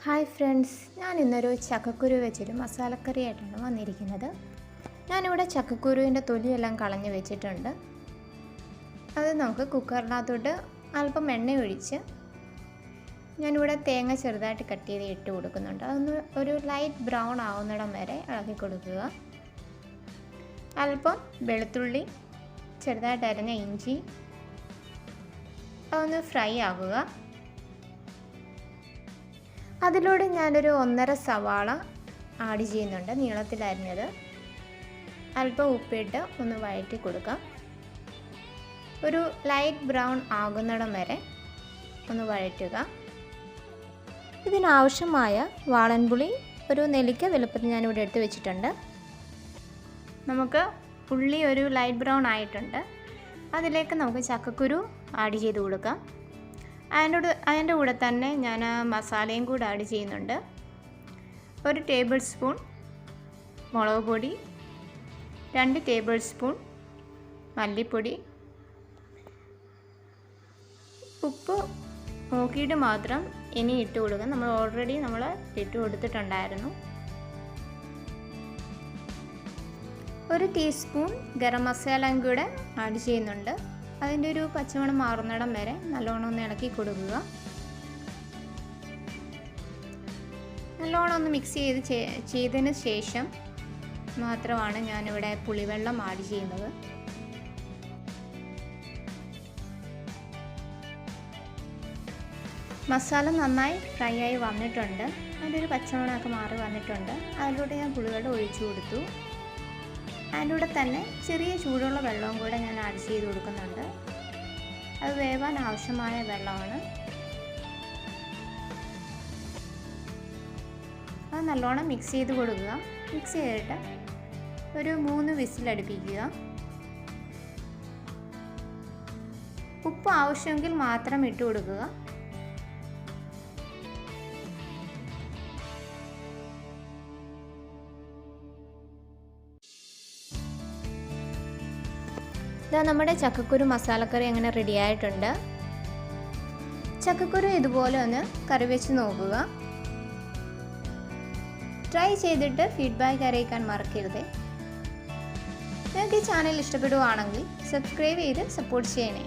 Hi friends, ഞാൻ ഇന്നൊരു ചക്കക്കുരു വെച്ചൊരു മസാലക്കറി ആയിട്ടാണ് വന്നിരിക്കുന്നത്. ഞാനിവിടെ ചക്കക്കുരുവിൻ്റെ തൊലിയെല്ലാം കളഞ്ഞ് വെച്ചിട്ടുണ്ട്. അത് നമുക്ക് കുക്കറിനകത്തോട്ട് അല്പം എണ്ണ ഒഴിച്ച് ഞാനിവിടെ തേങ്ങ ചെറുതായിട്ട് കട്ട് ചെയ്ത് ഇട്ട് കൊടുക്കുന്നുണ്ട്. അതൊന്ന് ഒരു ലൈറ്റ് ബ്രൗൺ ആവുന്നിടം വരെ ഇളക്കി കൊടുക്കുക. അല്പം വെളുത്തുള്ളി, ചെറുതായിട്ട് അരിഞ്ഞ ഇഞ്ചി അതൊന്ന് ഫ്രൈ ആകുക. അതിലൂടെ ഞാനൊരു 1.5 സവാള ആഡ് ചെയ്യുന്നുണ്ട്, നീളത്തിലരിഞ്ഞത്. അല്പം ഉപ്പിട്ട് ഒന്ന് വഴറ്റി കൊടുക്കാം. ഒരു ലൈറ്റ് ബ്രൗൺ ആകുന്നിടം വരെ ഒന്ന് വഴറ്റുക. ഇതിനാവശ്യമായ വാളൻപുളി ഒരു നെല്ലിക്ക വലുപ്പത്തിൽ ഞാനിവിടെ എടുത്ത് വെച്ചിട്ടുണ്ട്. നമുക്ക് ഉള്ളി ഒരു ലൈറ്റ് ബ്രൗൺ ആയിട്ടുണ്ട്. അതിലേക്ക് നമുക്ക് ചക്കക്കുരു ആഡ് ചെയ്ത് കൊടുക്കാം. അതിൻ്റെ കൂടെ തന്നെ ഞാൻ മസാലയും കൂടെ ആഡ് ചെയ്യുന്നുണ്ട്. 1 ടേബിൾ സ്പൂൺ മുളക് പൊടി, 2 ടേബിൾ സ്പൂൺ മല്ലിപ്പൊടി. ഉപ്പ് നോക്കിയിട്ട് മാത്രം ഇനി ഇട്ട് കൊടുക്കുക. നമ്മൾ ഓൾറെഡി ഇട്ട് കൊടുത്തിട്ടുണ്ടായിരുന്നു. 1 ടീസ്പൂൺ ഗരം മസാലയും കൂടെ ആഡ് ചെയ്യുന്നുണ്ട്. അതിൻ്റെ ഒരു പച്ചമണം മാറുന്നിടം വരെ നല്ലോണം ഒന്ന് ഇളക്കി കൊടുക്കുക. നല്ലോണം ഒന്ന് മിക്സ് ചെയ്തതിന് ശേഷം മാത്രമാണ് ഞാനിവിടെ പുളിവെള്ളം ആഡ് ചെയ്യുന്നത്. മസാല നന്നായി ഫ്രൈ ആയി വന്നിട്ടുണ്ട്. അതിൻ്റെ ഒരു പച്ചമണമൊക്കെ മാറി വന്നിട്ടുണ്ട്. അതിലൂടെ ഞാൻ പുളിവെള്ളം ഒഴിച്ചു കൊടുത്തു. അതിൻ്റെ കൂടെ തന്നെ ചെറിയ ചൂടുള്ള വെള്ളവും കൂടെ ഞാൻ ആഡ് ചെയ്ത് കൊടുക്കുന്നുണ്ട്. അത് വേവാൻ ആവശ്യമായ വെള്ളമാണ്. അത് നല്ലോണം മിക്സ് ചെയ്ത് കൊടുക്കുക. മിക്സ് ചെയ്തിട്ട് ഒരു 3 വിസിൽ അടുപ്പിക്കുക. ഉപ്പ് ആവശ്യമെങ്കിൽ മാത്രം ഇട്ട് കൊടുക്കുക. ഇതാ നമ്മുടെ ചക്കക്കുരു മസാലക്കറി അങ്ങനെ റെഡി ആയിട്ടുണ്ട്. ചക്കക്കുരു ഇതുപോലെ ഒന്ന് കറി വെച്ച് നോക്കുക. ട്രൈ ചെയ്തിട്ട് ഫീഡ്ബാക്ക് അറിയിക്കാൻ മറക്കരുത്. നിങ്ങൾക്ക് ഈ ചാനൽ ഇഷ്ടപ്പെടുകയാണെങ്കിൽ സബ്സ്ക്രൈബ് ചെയ്ത് സപ്പോർട്ട് ചെയ്യണേ.